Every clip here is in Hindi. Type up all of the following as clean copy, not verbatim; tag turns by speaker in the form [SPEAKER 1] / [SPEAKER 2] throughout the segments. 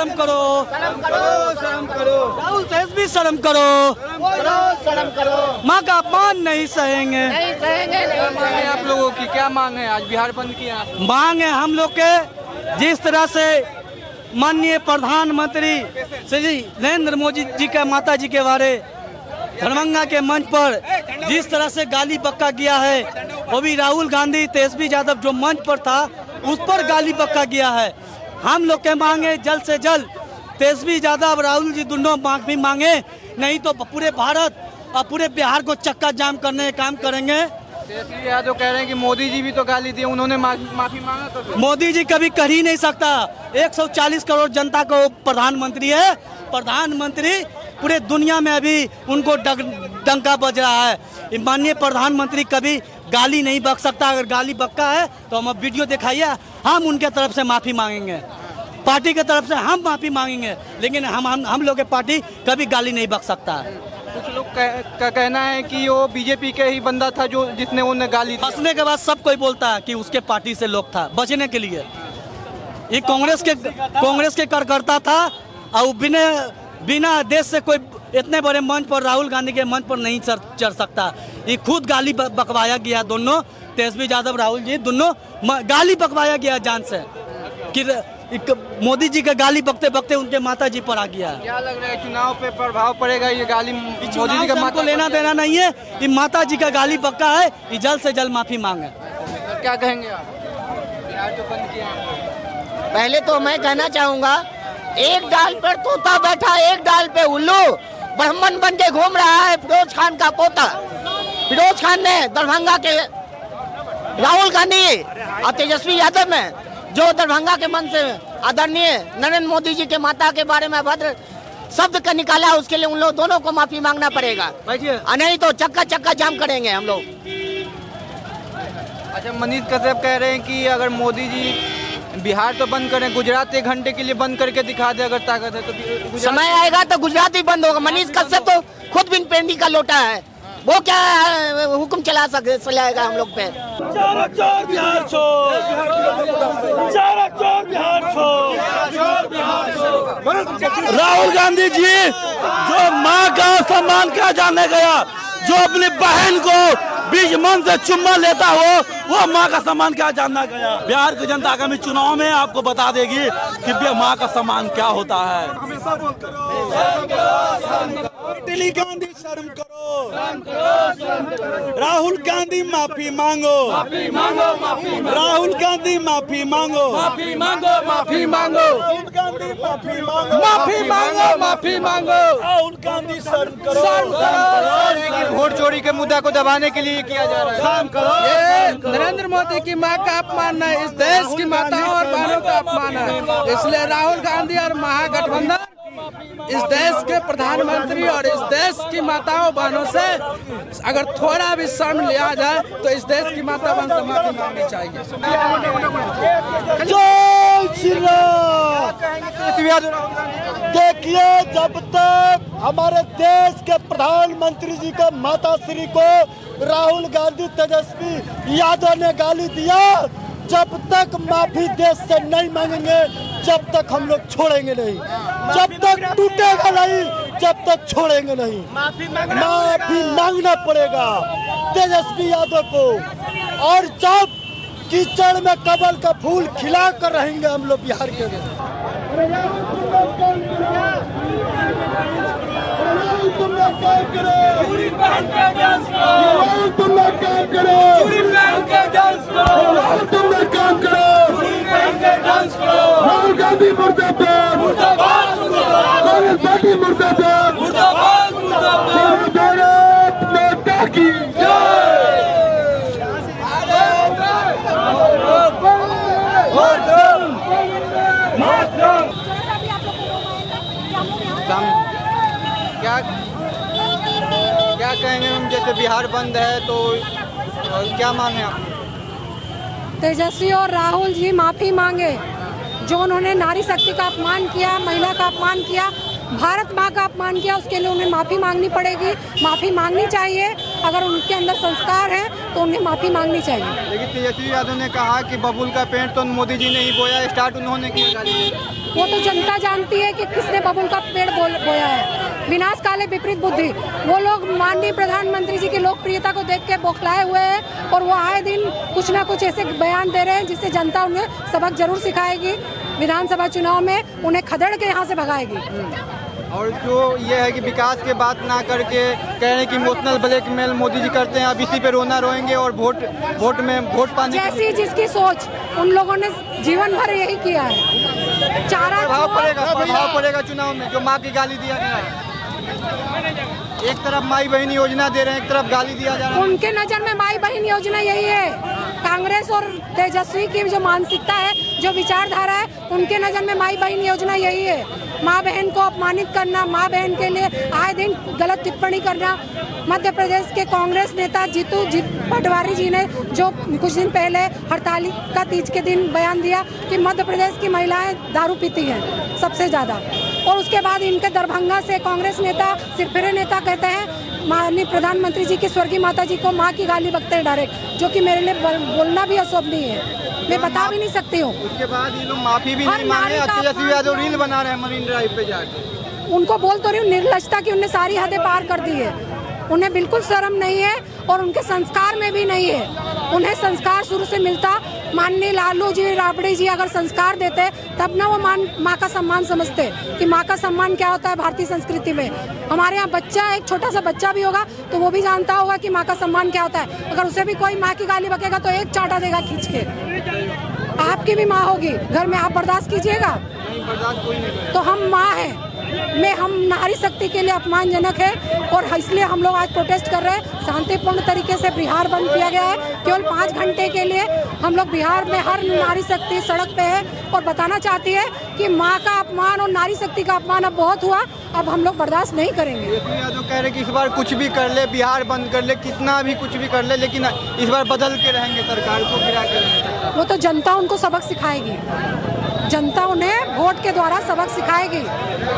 [SPEAKER 1] शर्म करो,
[SPEAKER 2] शर्म करो, शर्म करो।
[SPEAKER 1] राहुल तेजस्वी शर्म करो,
[SPEAKER 2] शर्म करो।
[SPEAKER 1] माँ का अपमान नहीं सहेंगे।
[SPEAKER 2] नहीं सहेंगे, नहीं
[SPEAKER 3] मांग है
[SPEAKER 2] सहेंगे।
[SPEAKER 3] आप लोगों की, क्या मांग है? आज बिहार बंद किया।
[SPEAKER 1] मांग है हम लोग के, जिस तरह से माननीय प्रधानमंत्री श्री नरेंद्र मोदी जी का माता जी के बारे दरभंगा के मंच पर जिस तरह से गाली बक्का किया है, वो भी राहुल गांधी तेजस्वी यादव जो मंच पर था उस पर गाली बक्का किया है। हम लोग के मांगे जल्द से जल्द तेजस्वी यादव राहुल जी दोनों माफी मांगे, नहीं तो पूरे भारत और पूरे बिहार को चक्का जाम करने का काम करेंगे।
[SPEAKER 3] तेजस्वी यादव कह रहे हैं कि मोदी जी भी तो गाली दी, उन्होंने माफी मांगा तो फिर?
[SPEAKER 1] मोदी जी कभी कर ही नहीं सकता। 140 करोड़ जनता को प्रधानमंत्री है, प्रधानमंत्री पूरे दुनिया में अभी उनको डंका बज रहा है। माननीय प्रधानमंत्री कभी गाली नहीं बक सकता। अगर गाली बक्का है तो हम अब वीडियो दिखाइए, हम उनके तरफ से माफ़ी मांगेंगे, पार्टी के तरफ से हम माफ़ी मांगेंगे, लेकिन हम लोग के पार्टी कभी गाली नहीं बक सकता।
[SPEAKER 3] कुछ लोग का कहना है कि वो बीजेपी के ही बंदा था जो जिसने उन्हें गाली दी।
[SPEAKER 1] फंसने के बाद सब कोई बोलता है कि उसके पार्टी से लोग था बचने के लिए। ये कांग्रेस के कार्यकर्ता था और बिना देश से कोई इतने बड़े मंच पर राहुल गांधी के मंच पर नहीं चढ़ सकता। ये खुद गाली बकवाया गया, दोनों तेजस्वी यादव राहुल जी दोनों गाली बकवाया गया जान से कि मोदी जी का गाली बकते बकते उनके माता जी पर आ गया।
[SPEAKER 3] क्या लग रहा है चुनाव पे प्रभाव पड़ेगा ये गाली? मोदी जी का
[SPEAKER 1] माता को लेना देना नहीं है, ये माता जी का गाली बक्का है, ये जल्द से जल्द माफी मांगे।
[SPEAKER 3] क्या कहेंगे आप? बिहार तो बंद किया।
[SPEAKER 2] पहले तो मैं कहना चाहूँगा, एक डाल पर तोता बैठा, एक डाल पे उल्लू ब्राह्मण बन के घूम रहा है फिरोज खान का पोता। फिरोज खान ने दरभंगा के राहुल गांधी और तेजस्वी यादव ने जो दरभंगा के मन से आदरणीय नरेंद्र मोदी जी के माता के बारे में भद्र शब्द का निकाला, उसके लिए उन लोग दोनों को माफी मांगना पड़ेगा, नहीं तो चक्का जाम करेंगे हम लोग।
[SPEAKER 3] अच्छा, मनीष कश्यप कह रहे हैं कि अगर मोदी जी बिहार तो बंद करें, गुजरात 1 घंटे के लिए बंद करके दिखा दे अगर ताकत है तो
[SPEAKER 2] समय आएगा तो गुजरात ही बंद होगा। मनीष कश्यप तो खुद बिन पेंदी का लोटा है, वो क्या हुक्म चलाएगा हम लोग पे।
[SPEAKER 1] राहुल गांधी जी जो माँ का सम्मान क्या जाने गया, जो अपनी बहन को बीच मन से चुम्मा लेता हो, वो माँ का सम्मान क्या जानना गया। बिहार की जनता आगामी चुनाव में आपको बता देगी कि माँ का सम्मान क्या होता है। दिल्ली गांधी शर्म करो, राहुल गांधी माफी मांगो, राहुल गांधी माफी मांगो, राहुल गांधी माफी मांगो, राहुल गांधी शर्म करो।
[SPEAKER 3] वोट चोरी के मुद्दा को दबाने के लिए किया जा रहा है।
[SPEAKER 4] ये नरेंद्र मोदी की मां का अपमान है, इस देश की माताओं और बहनों का अपमान है। इसलिए राहुल गांधी और महागठबंधन इस देश के प्रधानमंत्री और इस देश की माताओं बहनों से अगर थोड़ा भी शर्म लिया जाए तो इस देश की माता बहन से माफी मांगनी चाहिए।
[SPEAKER 1] देखिए, जब तक हमारे देश के प्रधानमंत्री जी का माता श्री को राहुल गांधी तेजस्वी यादव ने गाली दिया, जब तक माफी देश से नहीं मांगेंगे जब तक हम लोग छोड़ेंगे नहीं, जब तक टूटेगा नहीं जब तक छोड़ेंगे नहीं। माफी मांगना पड़ेगा तेजस्वी यादव को, और जब कीचड़ में कमल का फूल खिला कर रहेंगे हम लोग बिहार के।
[SPEAKER 5] राहुल गांधी मुर्दाबाद, कांग्रेस पार्टी मुर्दाबाद, भारत माता की
[SPEAKER 3] क्या कहेंगे हम? जैसे बिहार बंद है तो क्या मांगे आप?
[SPEAKER 6] तेजस्वी और राहुल जी माफी मांगे, जो उन्होंने नारी शक्ति का अपमान किया, महिला का अपमान किया। भारत माँ का अपमान किया, उसके लिए उन्हें माफ़ी मांगनी पड़ेगी, माफ़ी मांगनी चाहिए। अगर उनके अंदर संस्कार है तो उन्हें माफ़ी मांगनी चाहिए।
[SPEAKER 3] लेकिन तेजस्वी यादव ने कहा कि बबुल का पेड़ तो मोदी जी ने ही बोया, स्टार्ट उन्होंने किया।
[SPEAKER 6] वो तो जनता जानती है कि किसने बबुल का पेड़ बोया है। विनाश काले विपरीत बुद्धि, वो लोग माननीय प्रधानमंत्री जी की लोकप्रियता को देख के बौखलाए हुए हैं और वो आए दिन कुछ ना कुछ ऐसे बयान दे रहे हैं जिससे जनता उन्हें सबक जरूर सिखाएगी। विधानसभा चुनाव में उन्हें खदेड़ के यहाँ से भगाएगी।
[SPEAKER 3] और जो ये है कि विकास के बात ना करके कह रहे हैं कि इमोशनल ब्लैकमेल मोदी जी करते हैं, अब इसी पे रोना रोएंगे और वोट पाने
[SPEAKER 6] जैसी जिसकी सोच, उन लोगों ने जीवन भर यही किया है। चारा
[SPEAKER 3] प्रभाव पड़ेगा चुनाव में। जो माँ की गाली दिया गया है, एक तरफ माई बहन योजना दे रहे हैं, एक तरफ गाली दिया जा रहा है।
[SPEAKER 6] उनके नजर में माई बहन योजना यही है। कांग्रेस और तेजस्वी की जो मानसिकता है, जो विचारधारा है, उनके नजर में माई बहन योजना यही है। माँ बहन को अपमानित करना, माँ बहन के लिए आए दिन गलत टिप्पणी करना। मध्य प्रदेश के कांग्रेस नेता जीतू पटवारी जी ने जो कुछ दिन पहले हड़तालिका तीज के दिन बयान दिया कि मध्य प्रदेश की महिलाएं दारू पीती हैं सबसे ज़्यादा, और उसके बाद इनके दरभंगा से कांग्रेस नेता सिरफिरे नेता कहते हैं माननीय प्रधानमंत्री जी की स्वर्गीय माता जी को माँ की गाली बकते हैं डायरेक्ट, जो कि मेरे लिए बोलना भी अशोभनीय है। मैं बता भी नहीं सकती हूँ।
[SPEAKER 3] उसके बाद ये लोग माफी भी नहीं मांगे, तेजस्वी यादव रील बना रहे हैं मरीन ड्राइव पे जाके।
[SPEAKER 6] उनको बोल तो रही हूँ निर्लजता की, उन्हें सारी हदें पार कर दी है। उन्हें बिल्कुल शर्म नहीं है और उनके संस्कार में भी नहीं है। उन्हें संस्कार शुरू से मिलता, माननीय लालू जी राबड़ी जी अगर संस्कार देते तब ना वो माँ का सम्मान समझते कि माँ का सम्मान क्या होता है भारतीय संस्कृति में। हमारे यहाँ बच्चा, एक छोटा सा बच्चा भी होगा तो वो भी जानता होगा कि माँ का सम्मान क्या होता है। अगर उसे भी कोई माँ की गाली बकेगा तो एक चाटा देगा खींच के। आपकी भी माँ होगी घर में, आप बर्दाश्त कीजिएगा? तो हम माँ हैं, हम नारी शक्ति के लिए अपमानजनक है और इसलिए हम लोग आज प्रोटेस्ट कर रहे हैं। शांतिपूर्ण तरीके से बिहार बंद किया गया है, केवल 5 घंटे के लिए। हम लोग बिहार में हर नारी शक्ति सड़क पे है और बताना चाहती है कि माँ का अपमान और नारी शक्ति का अपमान अब बहुत हुआ, अब हम लोग बर्दाश्त नहीं करेंगे।
[SPEAKER 3] यादव कह रहे कि इस बार कुछ भी कर ले, बिहार बंद कर ले, कितना भी कुछ भी कर ले, लेकिन इस बार बदल के रहेंगे, सरकार को गिरा के रहेंगे।
[SPEAKER 6] वो तो जनता उनको सबक सिखाएगी, जनता उन्हें वोट के द्वारा सबक सिखाएगी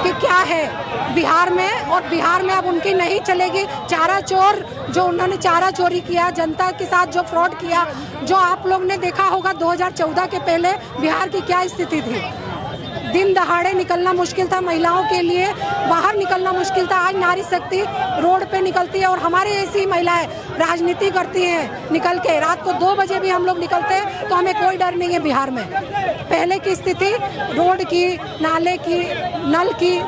[SPEAKER 6] कि क्या है बिहार में। और बिहार में अब उनकी नहीं चलेगी चारा चोर, जो उन्होंने चारा चोरी किया, जनता के साथ जो फ्रॉड किया, जो आप लोग ने देखा होगा 2014 के पहले बिहार की क्या स्थिति थी। दिन दहाड़े निकलना मुश्किल था महिलाओं के लिए, बाहर निकलना मुश्किल था। आज नारी शक्ति रोड पे निकलती है और हमारे ऐसी महिलाएं राजनीति करती हैं निकल के। रात को 2 बजे भी हम लोग निकलते हैं तो हमें कोई डर नहीं है बिहार में। पहले की स्थिति, रोड की, नाले की, नल की,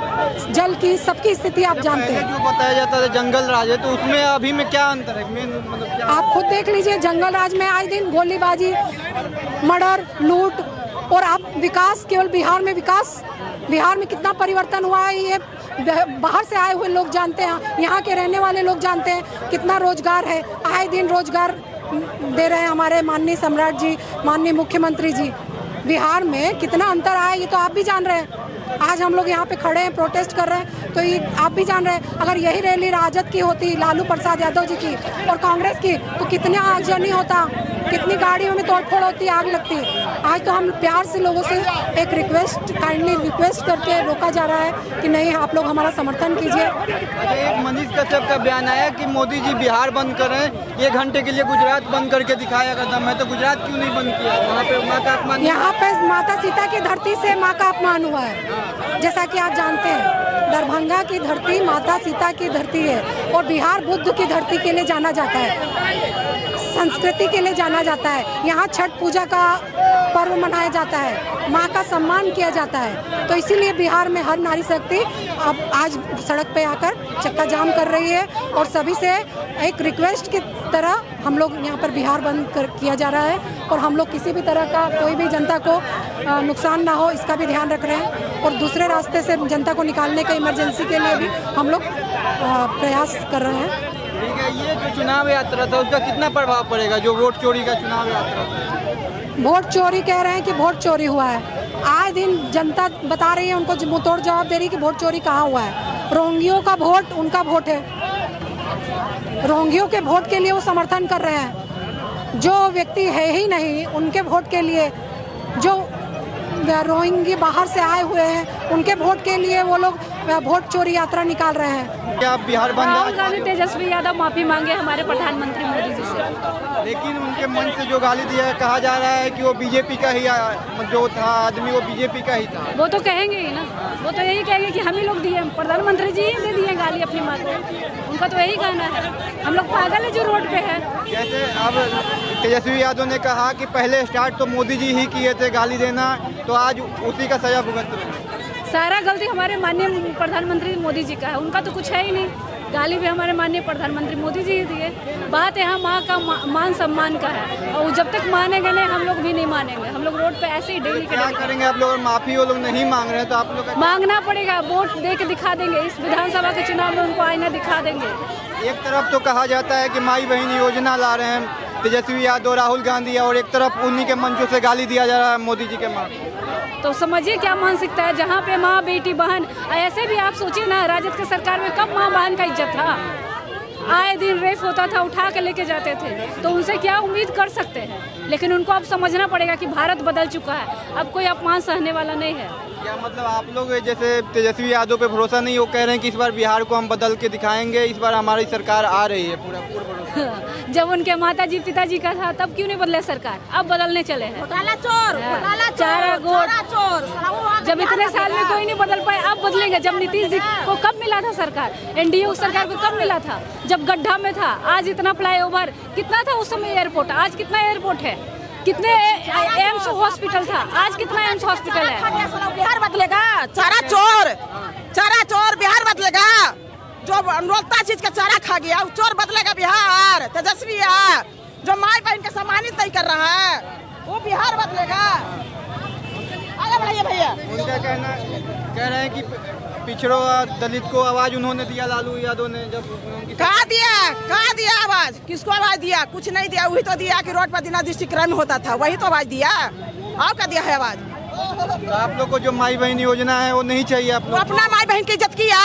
[SPEAKER 6] जल की, सबकी स्थिति आप जानते हैं।
[SPEAKER 3] जो बताया जाता है जंगल राज है, तो उसमें अभी में क्या अंतर है? मतलब क्या?
[SPEAKER 6] आप खुद देख लीजिए, जंगल राज में आज दिन गोलीबाजी, मर्डर, लूट, और आप विकास, केवल बिहार में विकास, बिहार में कितना परिवर्तन हुआ है ये बाहर से आए हुए लोग जानते हैं, यहाँ के रहने वाले लोग जानते हैं। कितना रोजगार है, आए दिन रोजगार दे रहे हैं हमारे माननीय सम्राट जी, माननीय मुख्यमंत्री जी। बिहार में कितना अंतर आया ये तो आप भी जान रहे हैं। आज हम लोग यहाँ पे खड़े हैं, प्रोटेस्ट कर रहे हैं, तो ये आप भी जान रहे हैं। अगर यही रैली राजद की होती, लालू प्रसाद यादव जी की और कांग्रेस की, तो कितना आगजनी होता, कितनी गाड़ियों में तोड़फोड़ होती, आग लगती। आज तो हम प्यार से लोगों से एक रिक्वेस्ट, काइंडली रिक्वेस्ट करके रोका जा रहा है कि नहीं, आप लोग हमारा समर्थन कीजिए।
[SPEAKER 3] अच्छा, एक मनीष कश्यप का बयान आया कि मोदी जी बिहार बंद कर रहे हैं, 1 घंटे के लिए गुजरात बंद करके दिखाया अगर दम है तो गुजरात क्यों नहीं बंद किया? वहाँ पे माँ का अपमान,
[SPEAKER 6] यहाँ पे माता सीता की धरती से माँ का अपमान हुआ है। जैसा कि आप जानते हैं, दरभंगा की धरती माता सीता की धरती है और बिहार बुद्ध की धरती के लिए जाना जाता है, संस्कृति के लिए जाना जाता है। यहाँ छठ पूजा का पर्व मनाया जाता है, माँ का सम्मान किया जाता है। तो इसीलिए बिहार में हर नारी शक्ति अब आज सड़क पे आकर चक्का जाम कर रही है और सभी से एक रिक्वेस्ट की तरह हम लोग यहाँ पर बिहार बंद किया जा रहा है और हम लोग किसी भी तरह का कोई भी जनता को नुकसान ना हो इसका भी ध्यान रख रहे हैं और दूसरे रास्ते से जनता को निकालने के इमरजेंसी के लिए भी हम लोग प्रयास कर रहे हैं।
[SPEAKER 3] ठीक है, ये जो चुनाव यात्रा था उसका कितना प्रभाव पड़ेगा, जो वोट चोरी का चुनाव यात्रा था?
[SPEAKER 6] वोट चोरी कह रहे हैं कि वोट चोरी हुआ है, आए दिन जनता बता रही है, उनको मुंहतोड़ जवाब दे रही है कि वोट चोरी कहाँ हुआ है। रोंगियों का वोट उनका वोट है, रोंगियों के वोट के लिए वो समर्थन कर रहे हैं। जो व्यक्ति है ही नहीं उनके वोट के लिए, जो रोहिंगी बाहर से आए हुए हैं उनके वोट के लिए वो लोग वोट चोरी यात्रा निकाल रहे हैं।
[SPEAKER 3] क्या आप बिहार बंद
[SPEAKER 7] राहुल गांधी तेजस्वी यादव माफी मांगे हमारे प्रधानमंत्री मोदी जी से।
[SPEAKER 3] लेकिन उनके मन से जो गाली दिया है, कहा जा रहा है कि वो बीजेपी का ही जो था आदमी, वो बीजेपी का ही था।
[SPEAKER 7] वो तो कहेंगे ही ना, वो तो यही कहेंगे कि हम ही लोग दिए, प्रधानमंत्री जी ही दे दिए गाली अपनी माँ को। उनका तो यही कहना है, हम लोग पागल है जो रोड पे है।
[SPEAKER 3] जैसे अब तेजस्वी यादव ने कहा कि पहले स्टार्ट तो मोदी जी ही किए थे गाली देना, तो आज उसी का सजा भुगत रहे हैं।
[SPEAKER 7] सारा गलती हमारे माननीय प्रधानमंत्री मोदी जी का है, उनका तो कुछ है ही नहीं। गाली भी हमारे माननीय प्रधानमंत्री मोदी जी ही दिए। बात यहाँ माँ का मान सम्मान का है, और जब तक मानेंगे नहीं हम लोग भी नहीं मानेंगे। हम लोग रोड पे ऐसे ही डेली के
[SPEAKER 3] क्या
[SPEAKER 7] डेली
[SPEAKER 3] करेंगे आप लोग? और माफी वो लोग नहीं मांग रहे हैं तो आप लोग
[SPEAKER 7] मांगना पड़ेगा, वोट दे के दिखा देंगे। इस विधानसभा के चुनाव में उनको आईना दिखा देंगे।
[SPEAKER 3] एक तरफ तो कहा जाता है कि माई बहन योजना ला रहे हैं तेजस्वी यादव, राहुल गांधी, और एक तरफ उन्हीं के मंचों से गाली दिया जा रहा है मोदी जी के माँ।
[SPEAKER 7] तो समझिए क्या मानसिकता है, जहाँ पे माँ बेटी बहन। ऐसे भी आप सोचिए ना, राजद के सरकार में कब माँ बहन का इज्जत था? आए दिन रेप होता था, उठा के लेके जाते थे, तो उनसे क्या उम्मीद कर सकते हैं? लेकिन उनको अब समझना पड़ेगा कि भारत बदल चुका है, अब कोई अपमान सहने वाला नहीं है।
[SPEAKER 3] क्या मतलब आप लोग जैसे तेजस्वी यादव पे भरोसा नहीं, वो कह रहे हैं कि इस बार बिहार को हम बदल के दिखाएंगे, इस बार हमारी सरकार आ रही है, पूरा भरोसा।
[SPEAKER 7] जब उनके माताजी पिताजी का था तब क्यों नहीं बदले सरकार? अब बदलने चले हैं। चारा गोट, जब इतने साल में कोई नहीं बदल पाए, अब बदलेंगे। जब नीतीश जी को कब मिला था सरकार, एनडीए सरकार को कब मिला था? जब गड्ढा में था। आज इतना फ्लाईओवर कितना था उस समय एयरपोर्ट, आज कितना एयरपोर्ट है? कितने एम्स हॉस्पिटल था, आज कितना एम्स हॉस्पिटल है?
[SPEAKER 8] बिहार बदलेगा? चारा चोर बिहार बदलेगा? जो अनरोलता चीज का चारा खा गया वो चोर बदलेगा बिहार? तेजस्वी है जो माई बहन के सम्मानित नहीं कर रहा है, वो बिहार बदलेगा? आगे बढ़ाइए भैया।
[SPEAKER 3] उनका कहना, कह रहे हैं कि पिछड़ों दलित को आवाज उन्होंने दिया, लालू यादव ने। जब
[SPEAKER 8] कहा दिया आवाज? किसको आवाज दिया? कुछ नहीं दिया। वही तो दिया कि रोड पर दिना दृष्टिक्रम होता था, वही तो आवाज दिया। और क्या दिया है आवाज?
[SPEAKER 3] तो आप लोग को जो माई बहन योजना है वो नहीं चाहिए आप
[SPEAKER 8] वो
[SPEAKER 3] लोग?
[SPEAKER 8] अपना माई बहन की इज्जत किया,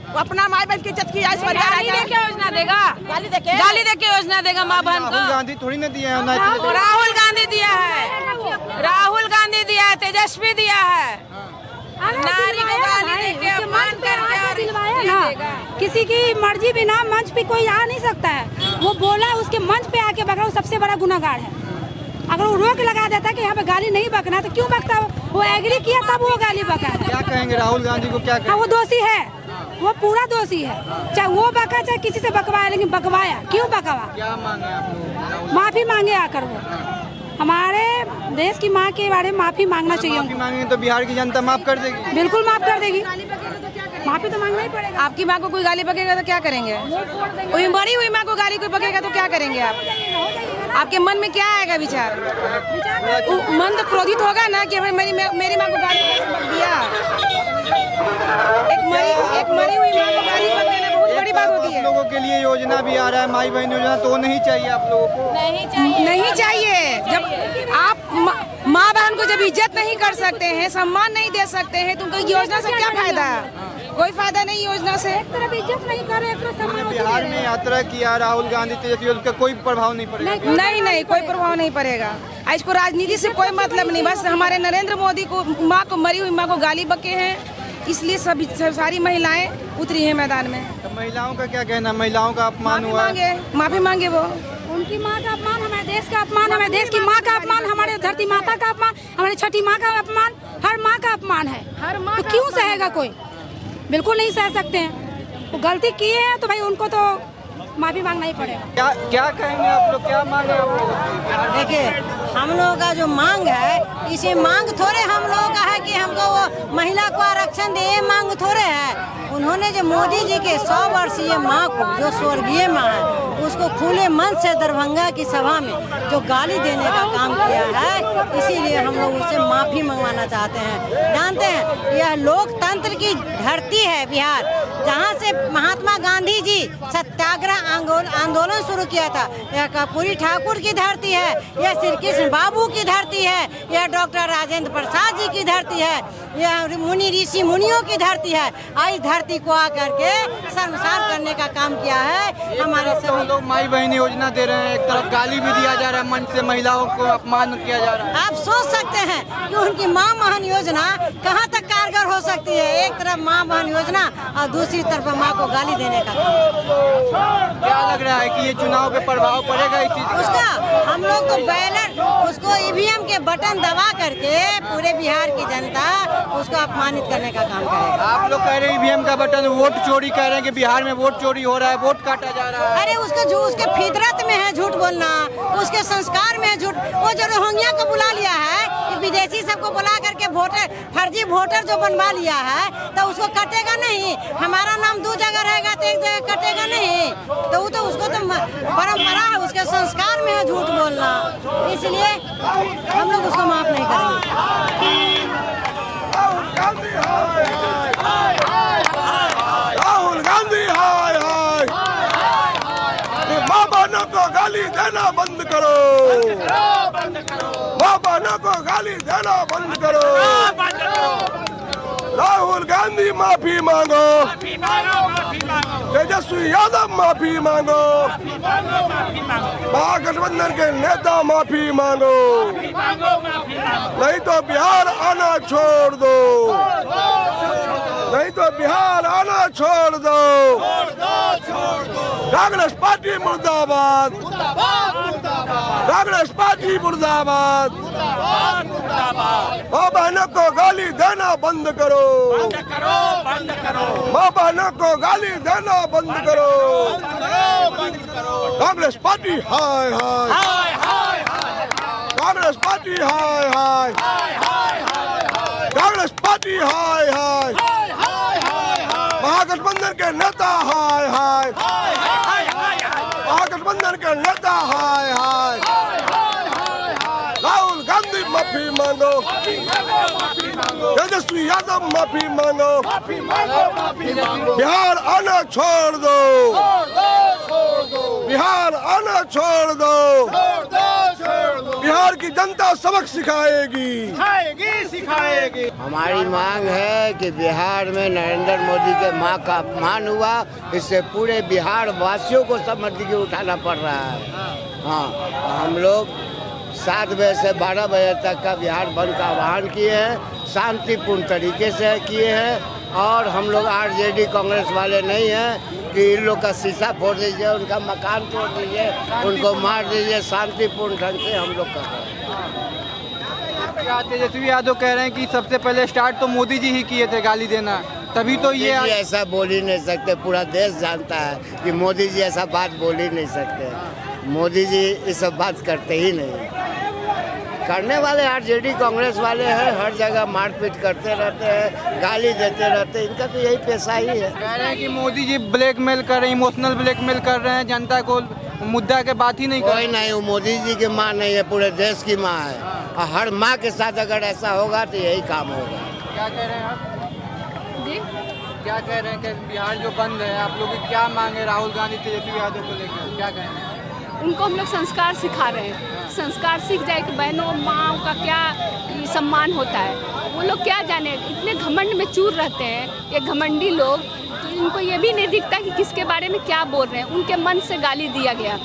[SPEAKER 8] वो अपना माई बहन की इज्जत किया। इस बार
[SPEAKER 9] गाली देके योजना देगा,
[SPEAKER 8] गाली देके
[SPEAKER 9] योजना देगा माँ बहन
[SPEAKER 3] राहुल
[SPEAKER 9] को।
[SPEAKER 3] गांधी थोड़ी ना दिए हैं।
[SPEAKER 9] राहुल गांधी दिया है, राहुल गांधी दिया है, तेजस्वी दिया है। नारी को गाली देके अपमान करके और
[SPEAKER 6] दिलवाया ना। किसी की मर्जी बिना मंच पे कोई आ नहीं सकता है। वो बोला, उसके मंच पे आके बका, वो सबसे बड़ा गुनाहगार है। अगर वो रोक लगा देता कि यहाँ पे गाली नहीं बकना, तो क्यों बकता? वो एग्री किया तब वो गाली बका है।
[SPEAKER 3] क्या कहेंगे राहुल गांधी को? क्या
[SPEAKER 6] हाँ, वो दोषी है, वो पूरा दोषी है। चाहे वो बका चाहे किसी से बकवाया, लेकिन बकवाया क्यों बकवा?
[SPEAKER 3] क्या मांगे आप लोग?
[SPEAKER 6] माफी मांगे आकर। वो हमारे देश की माँ के बारे में माफी मांगना चाहिए।
[SPEAKER 3] माफी मांगेंगे तो बिहार की जनता माफ कर देगी?
[SPEAKER 6] बिल्कुल माफ कर देगी। माफी तो मांगना ही पड़ेगा।
[SPEAKER 8] आपकी माँ को कोई गाली बकेगा तो क्या करेंगे? कोई मरी हुई माँ को गाली कोई बकेगा तो क्या करेंगे आप? आपके मन में क्या आएगा विचार? मन तो क्रोधित होगा ना कि मेरी माँ को गाली बक दिया। एक मरी हुई माँ को गाली बक देना बहुत बड़ी बात होती है।
[SPEAKER 3] आप लोगों के लिए योजना भी आ रहा है, माई बहन योजना, तो नहीं चाहिए आप लोगों को?
[SPEAKER 8] नहीं चाहिए। जब आप माँ बहन को जब इज्जत नहीं कर सकते हैं, सम्मान नहीं दे सकते हैं, तो उनको योजना से क्या फायदा? कोई फायदा नहीं योजना से।
[SPEAKER 6] इज्जत नहीं करे,
[SPEAKER 3] बिहार में यात्रा किया राहुल गांधी तेजस्वी, उसका कोई प्रभाव नहीं पड़ेगा?
[SPEAKER 8] नहीं, कोई प्रभाव नहीं पड़ेगा। इसको राजनीति से कोई मतलब नहीं। बस हमारे नरेंद्र मोदी को माँ को, मरी हुई माँ को गाली बके हैं, इसलिए सभी सारी महिलाएं उतरी हैं मैदान में।
[SPEAKER 3] तो महिलाओं का क्या कहना? महिलाओं का अपमान हुआ,
[SPEAKER 8] माफी मांगे वो।
[SPEAKER 6] उनकी माँ का अपमान, हमारे देश का अपमान, हमारे देश की माँ का अपमान, हमारे धरती माता का अपमान, हमारी छठी माँ का अपमान, हर माँ का अपमान है। हर माँ तो क्यों सहेगा कोई? बिल्कुल नहीं सह सकते हैं। वो गलती किए हैं तो भाई उनको तो माफी मांगना ही पड़ेगा।
[SPEAKER 3] क्या कहेंगे आप लोग? क्या मांगे आप लोग?
[SPEAKER 10] देखिए, हम लोगों का जो मांग है, इसे मांग थोड़े हम लोगों का है कि हमको वो महिला को आरक्षण दे, ये मांग थोड़े है। उन्होंने जो मोदी जी के 100 वर्षीय माँ को, जो स्वर्गीय माँ है, उसको खुले मन से दरभंगा की सभा में जो गाली देने का काम किया है, इसीलिए हम लोग उससे माफी मंगवाना चाहते हैं। जानते हैं, यह लोकतंत्र की धरती है बिहार, जहाँ से महात्मा गांधी जी सत्याग्रह आंदोलन शुरू किया था। यह कर्पूरी ठाकुर की धरती है, यह श्री कृष्ण बाबू की धरती है, यह डॉक्टर राजेंद्र प्रसाद जी की धरती है, यह मुनि ऋषि मुनियों की धरती है। इस धरती को आकर के शर्मसार करने का काम किया है हमारे सभी
[SPEAKER 3] लोग। माई बहन योजना दे रहे हैं, एक तरफ गाली भी दिया जा रहा है, मंच से महिलाओं को अपमान किया जा रहा है।
[SPEAKER 10] आप सोच सकते हैं कि उनकी माँ बहन योजना कहाँ तक कारगर हो सकती है। एक तरफ माँ बहन योजना और दूसरी तरफ माँ को गाली देने का काम।
[SPEAKER 3] क्या लग रहा है कि ये चुनाव पे प्रभाव पड़ेगा इस चीज
[SPEAKER 10] उसका हम लोग तो बैलेट उसको ईवीएम के बटन दबा करके पूरे बिहार की जनता उसको अपमानित करने का काम करेगा।
[SPEAKER 3] आप लोग कह रहे हैं ईवीएम का बटन वोट चोरी कह रहे हैं कि बिहार में वोट चोरी हो रहा है, वोट काटा जा रहा है।
[SPEAKER 10] अरे उसके फितरत में है झूठ बोलना, उसके संस्कार में है झूठ। वो जो रोहिंग्या को बुला लिया है, विदेशी सबको बुला करके वोटर फर्जी वोटर जो बनवा लिया है, तो उसको कटेगा नहीं। हमारा नाम 2 जगह रहेगा तो 1 जगह कटेगा नहीं। तो वो तो उसको तो परंपरा है, उसके संस्कार में है झूठ बोलना, इसलिए हम लोग उसको माफ नहीं करेंगे।
[SPEAKER 5] राहुल गांधी हाय हाय, माँ बहनों को गाली देना बंद करो, माँ बहनों को गाली देना बंद करो। राहुल गांधी माफी मांगो, तेजस्वी यादव माफी मांगो, महागठबंधन के नेता माफी मांगो, नहीं तो बिहार आना छोड़ दो, नहीं तो बिहार आना छोड़ दो। कांग्रेस पार्टी मुर्दाबाद, कांग्रेस पार्टी मुर्दाबाद। माँ बहनों को गाली देना बंद करो, माँ बहनों को गाली देना बंद करो। कांग्रेस पार्टी हाय हाय, कांग्रेस पार्टी हाय हाय, कांग्रेस पार्टी हाय हाय, महागठबंधन के नेता हाय हाय, महागठबंधन के नेता हाय हाय। राहुल गांधी माफी मांगो, तेजस्वी यादव माफी मांगो, बिहार आना छोड़ दो, बिहार आना छोड़ दो। बिहार की जनता सबक सिखाएगी, सिखाएगी।
[SPEAKER 2] हमारी मांग है कि बिहार में नरेंद्र मोदी के माँ का अपमान हुआ, इससे पूरे बिहार वासियों को समर्थन उठाना पड़ रहा है। हाँ, हम लोग 7 बजे से 12 बजे तक का बिहार बंद का आह्वान किए हैं, शांतिपूर्ण तरीके से किए हैं। और हम लोग आरजेडी कांग्रेस वाले नहीं हैं कि इन लोग का शीशा फोड़ दीजिए, उनका मकान तोड़ दीजिए, उनको मार दीजिए। शांतिपूर्ण ढंग से हम लोग कर रहे हैं।
[SPEAKER 3] क्या तेजस्वी यादव कह रहे हैं कि सबसे पहले स्टार्ट तो मोदी जी ही किए थे गाली देना, तभी तो ये
[SPEAKER 2] ऐसा बोल ही नहीं सकते। पूरा देश जानता है कि मोदी जी ऐसा बात बोल ही नहीं सकते। मोदी जी ये सब बात करते ही नहीं। करने वाले आरजेडी कांग्रेस वाले हैं, हर जगह मारपीट करते रहते हैं, गाली देते रहते हैं। इनका तो यही पेशा ही है।
[SPEAKER 3] कह रहे हैं कि मोदी जी ब्लैकमेल कर रहे हैं, इमोशनल ब्लैकमेल कर रहे हैं जनता को, मुद्दा के बात ही नहीं कर रहे।
[SPEAKER 2] कोई नहीं, वो मोदी जी की माँ नहीं है, पूरे देश की माँ है। और हर माँ के साथ अगर ऐसा होगा तो यही काम होगा।
[SPEAKER 3] क्या कह रहे हैं आप जी? क्या कह रहे हैं कि बिहार जो बंद है, आप लोग की क्या मांगे राहुल गांधी तेजस्वी यादव को लेकर, क्या कह रहे हैं?
[SPEAKER 7] उनको हम लोग संस्कार सिखा रहे हैं। संस्कार सीख जाए कि बहनों माँ का क्या सम्मान होता है। वो लोग क्या जाने, इतने घमंड में चूर रहते हैं ये घमंडी लोग, तो इनको ये भी नहीं दिखता कि किसके बारे में क्या बोल रहे हैं। उनके मन से गाली दिया गया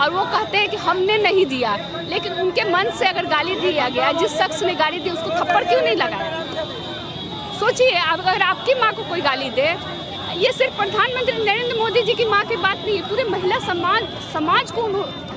[SPEAKER 7] और वो कहते हैं कि हमने नहीं दिया, लेकिन उनके मन से अगर गाली दिया गया, जिस शख्स ने गाली दी उसको थप्पड़ क्यों नहीं लगाया? सोचिए, अगर आपकी माँ को कोई गाली दे, ये सिर्फ प्रधानमंत्री नरेंद्र मोदी जी की माँ की बात नहीं है, पूरे महिला समाज को उन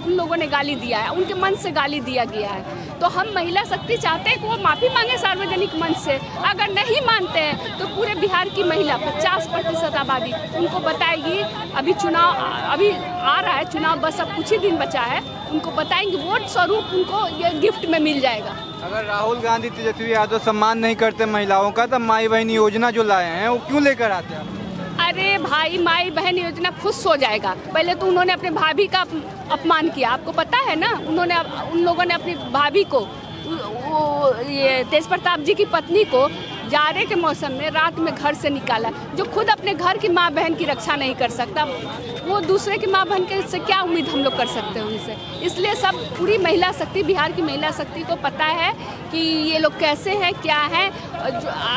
[SPEAKER 7] लोगों ने गाली दिया है, उनके मन से गाली दिया गया है। तो हम महिला शक्ति चाहते हैं कि वो माफ़ी मांगे सार्वजनिक मंच से। अगर नहीं मानते हैं तो पूरे बिहार की महिला 50% आबादी उनको बताएगी, अभी चुनाव अभी आ रहा है, चुनाव बस अब कुछ ही दिन बचा है, उनको बताएंगे, वोट स्वरूप उनको ये गिफ्ट में मिल जाएगा।
[SPEAKER 3] अगर राहुल गांधी तेजस्वी यादव सम्मान नहीं करते महिलाओं का, तब माई बहन योजना जो लाए हैं वो क्यों लेकर आते हैं?
[SPEAKER 7] अरे भाई, माई बहन योजना खुश हो जाएगा। पहले तो उन्होंने अपने भाभी का अपमान किया, आपको पता है ना। उन लोगों ने अपनी भाभी को, ये तेज प्रताप जी की पत्नी को जाड़े के मौसम में रात में घर से निकाला। जो खुद अपने घर की माँ बहन की रक्षा नहीं कर सकता, वो दूसरे की माँ बहन के से क्या उम्मीद हम लोग कर सकते हैं उनसे। इसलिए सब पूरी महिला शक्ति, बिहार की महिला शक्ति को पता है कि ये लोग कैसे हैं, क्या हैं।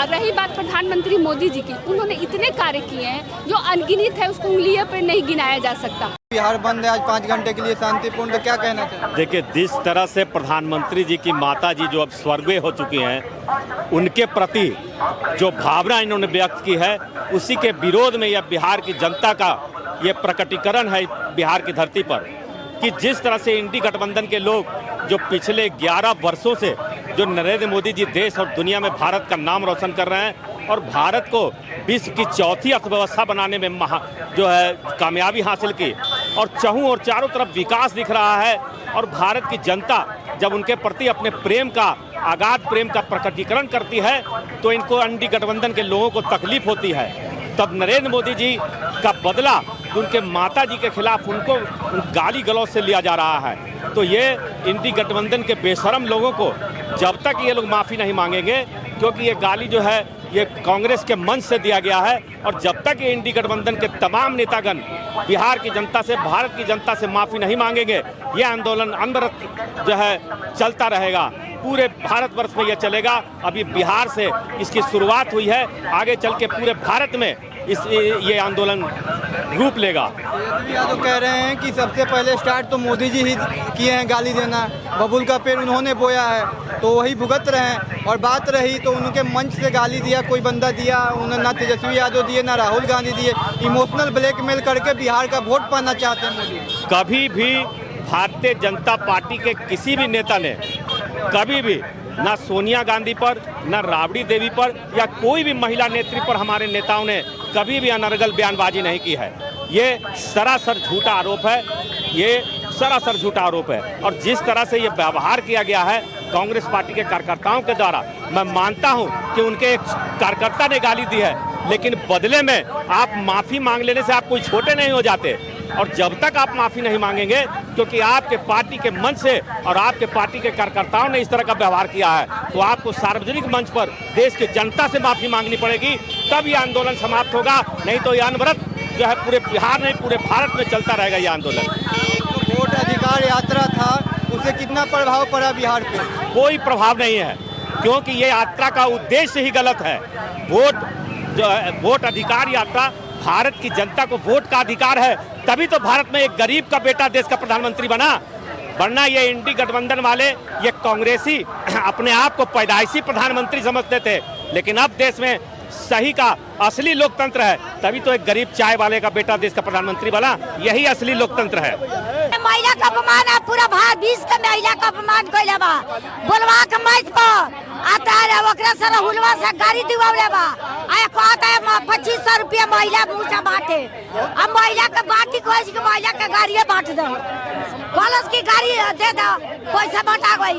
[SPEAKER 7] रही बात प्रधानमंत्री मोदी जी की, उन्होंने इतने कार्य किए हैं जो अनगिनत है, उसको उंगलियों पर नहीं गिनाया जा सकता।
[SPEAKER 3] बिहार बंद है आज 5 घंटे के लिए शांतिपूर्ण, तो क्या कहना चाहिए?
[SPEAKER 11] देखिए, जिस तरह से प्रधानमंत्री जी की माता जी जो अब स्वर्गीय हो चुकी हैं, उनके प्रति जो भावना इन्होंने व्यक्त की है, उसी के विरोध में यह बिहार की जनता का ये प्रकटीकरण है बिहार की धरती पर कि जिस तरह से इंडी गठबंधन के लोग जो पिछले 11 वर्षों से जो नरेंद्र मोदी जी देश और दुनिया में भारत का नाम रोशन कर रहे हैं और भारत को विश्व की चौथी अर्थव्यवस्था बनाने में जो है कामयाबी हासिल की और चारों तरफ विकास दिख रहा है और भारत की जनता जब उनके प्रति अपने प्रेम का अगाध प्रेम का प्रकटीकरण करती है तो इनको इंडी गठबंधन के लोगों को तकलीफ होती है। तब नरेंद्र मोदी जी का बदला उनके माता जी के खिलाफ उनको गाली गलौज से लिया जा रहा है। तो ये इंडी गठबंधन के बेशरम लोगों को जब तक ये लोग माफ़ी नहीं मांगेंगे, क्योंकि ये गाली जो है ये कांग्रेस के मंच से दिया गया है और जब तक ये इंडी गठबंधन के तमाम नेतागण बिहार की जनता से, भारत की जनता से माफ़ी नहीं मांगेंगे, ये आंदोलन अनवरत जो है चलता रहेगा। पूरे भारतवर्ष में यह चलेगा। अभी बिहार से इसकी शुरुआत हुई है, आगे चल के पूरे भारत में ये आंदोलन रूप लेगा।
[SPEAKER 3] तो कह रहे हैं कि सबसे पहले स्टार्ट तो मोदी जी ही किए हैं गाली देना, बबुल का पेड़ उन्होंने बोया है तो वही भुगत रहे हैं। और बात रही तो उनके मंच से गाली दिया कोई बंदा दिया, उन्होंने ना तेजस्वी यादव दिए ना राहुल गांधी दिए, इमोशनल ब्लैकमेल करके बिहार का वोट पाना चाहते हैं मोदी।
[SPEAKER 11] कभी भी भारतीय जनता पार्टी के किसी भी नेता ने कभी भी ना सोनिया गांधी पर, ना राबड़ी देवी पर या कोई भी महिला नेत्री पर हमारे नेताओं ने कभी भी अनर्गल बयानबाजी नहीं की है। ये सरासर झूठा आरोप है, ये सरासर झूठा आरोप है। और जिस तरह से ये व्यवहार किया गया है कांग्रेस पार्टी के कार्यकर्ताओं के द्वारा, मैं मानता हूं कि उनके एक कार्यकर्ता ने गाली दी है, लेकिन बदले में आप माफ़ी मांग लेने से आप कोई छोटे नहीं हो जाते। और जब तक आप माफ़ी नहीं मांगेंगे, क्योंकि आपके पार्टी के मंच से और आपके पार्टी के कार्यकर्ताओं ने इस तरह का व्यवहार किया है, तो आपको सार्वजनिक मंच पर देश की जनता से माफ़ी मांगनी पड़ेगी, तब ये आंदोलन समाप्त होगा। नहीं तो ये अनवरत जो है पूरे बिहार नहीं पूरे भारत में चलता रहेगा ये आंदोलन।
[SPEAKER 3] वोट अधिकार यात्रा था, उससे कितना प्रभाव पड़ा बिहार पे?
[SPEAKER 11] कोई प्रभाव नहीं है, क्योंकि ये यात्रा का उद्देश्य ही गलत है। वोट अधिकार यात्रा, भारत की जनता को वोट का अधिकार है, तभी तो भारत में एक गरीब का बेटा देश का प्रधानमंत्री बना। वरना ये इंडी गठबंधन वाले, ये कांग्रेसी अपने आप को पैदाइशी प्रधानमंत्री समझते थे, लेकिन अब देश में सही का असली लोकतंत्र है, तभी तो एक गरीब चाय वाले का बेटा देश का प्रधानमंत्री बना। यही असली लोकतंत्र है।
[SPEAKER 10] महिला का अपमान है, पूरा भारत विश्व के महिला का अपमान कैले बा, बोलवा के मैच पर आता है ओकरा से हुलवा से गाड़ी दिवावले बा, आया कहता है 2500 रुपया महिला मुँह से बांटे। अब महिला के बांटी कोई कि महिला के गाड़ियाँ बांट दो, कॉलेज की गाड़ी दे दो, पैसा बांटा गई।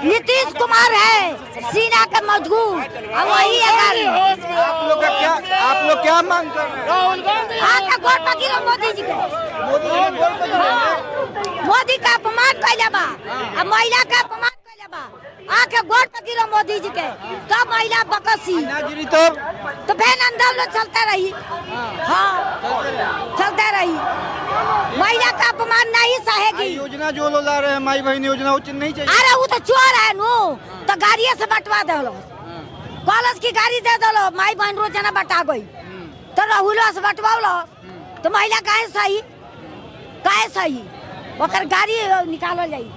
[SPEAKER 10] नीतीश कुमार है सीना के मजबूर, अब वही है गाड़ी।
[SPEAKER 3] आप लोग क्या मांग कर रहे हैं?
[SPEAKER 10] आके वोट गिरो मोदी जी के, मोदी का अपमान कैले बा, अब महिला का अपमान कैले बा, आके वोट गिरो मोदी जी के, तब महिला बकसी तो फिर आंदोलन चलते रही। हाँ चलते रही, महिला का अपमान नहीं सहेगी।
[SPEAKER 3] योजना जो लोग ला रहे हैं माई बहन योजना, वो नहीं चाहिए।
[SPEAKER 10] अरे वो तो चोर है नु, तो गाड़िया से बंटवा दो, कॉलेज की गाड़ी दे दो, माई बहन रोजाना बटा गई तो राहुल से बंटवा तो महिला काहे सही, काहे सही, ओकर गाड़ी निकालो जाई।